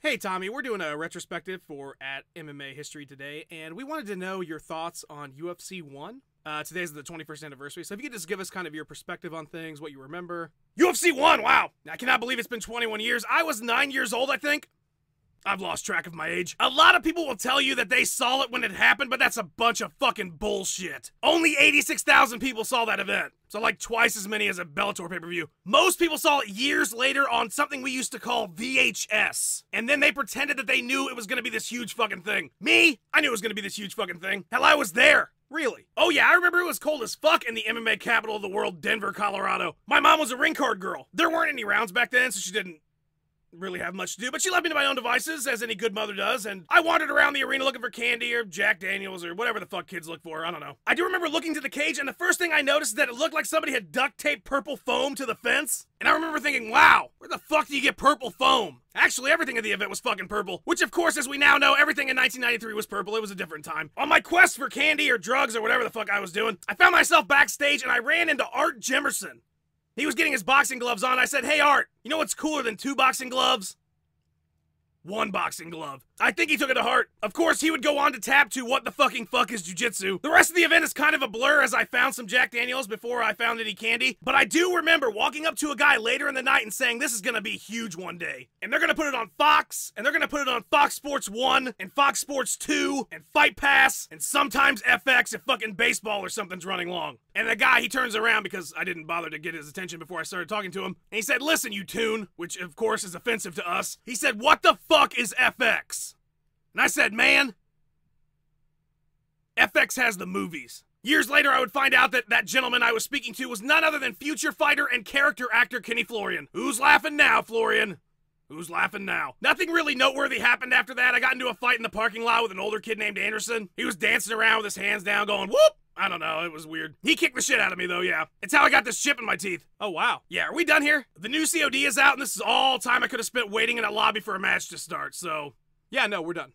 Hey Tommy, we're doing a retrospective for at MMA History today, and we wanted to know your thoughts on UFC 1. Today's the 21st anniversary, so if you could just give us kind of your perspective on things, what you remember. UFC 1, wow! I cannot believe it's been 21 years. I was 9 years old, I think. I've lost track of my age. A lot of people will tell you that they saw it when it happened, but that's a bunch of fucking bullshit. Only 86,000 people saw that event. So like twice as many as a Bellator pay-per-view. Most people saw it years later on something we used to call VHS. And then they pretended that they knew it was gonna be this huge fucking thing. Me? I knew it was gonna be this huge fucking thing. Hell, I was there. Really? Oh yeah, I remember it was cold as fuck in the MMA capital of the world, Denver, Colorado. My mom was a ring card girl. There weren't any rounds back then, so she didn't really have much to do, but she left me to my own devices, as any good mother does, and I wandered around the arena looking for candy or Jack Daniels or whatever the fuck kids look for, I don't know. I do remember looking to the cage, and the first thing I noticed is that it looked like somebody had duct taped purple foam to the fence, and I remember thinking, wow, where the fuck do you get purple foam? Actually, everything at the event was fucking purple, which of course, as we now know, everything in 1993 was purple. It was a different time. On my quest for candy or drugs or whatever the fuck I was doing, I found myself backstage and I ran into Art Jemerson. He was getting his boxing gloves on. I said, hey Art, you know what's cooler than 2 boxing gloves? 1 boxing glove. I think he took it to heart. Of course, he would go on to tap to what the fucking fuck is jiu-jitsu. The rest of the event is kind of a blur as I found some Jack Daniels before I found any candy, but I do remember walking up to a guy later in the night and saying this is gonna be huge one day. And they're gonna put it on Fox, and they're gonna put it on Fox Sports 1, and Fox Sports 2, and Fight Pass, and sometimes FX if fucking baseball or something's running long. And the guy, he turns around because I didn't bother to get his attention before I started talking to him, and he said, listen, you tune, which of course is offensive to us. He said, what the fuck is FX? And I said, man, FX has the movies. Years later, I would find out that that gentleman I was speaking to was none other than future fighter and character actor Kenny Florian. Who's laughing now, Florian? Who's laughing now? Nothing really noteworthy happened after that. I got into a fight in the parking lot with an older kid named Anderson. He was dancing around with his hands down going, whoop! I don't know, it was weird. He kicked the shit out of me though, yeah. It's how I got this chip in my teeth. Oh wow. Yeah, are we done here? The new COD is out and this is all time I could have spent waiting in a lobby for a match to start, so... Yeah, no, we're done.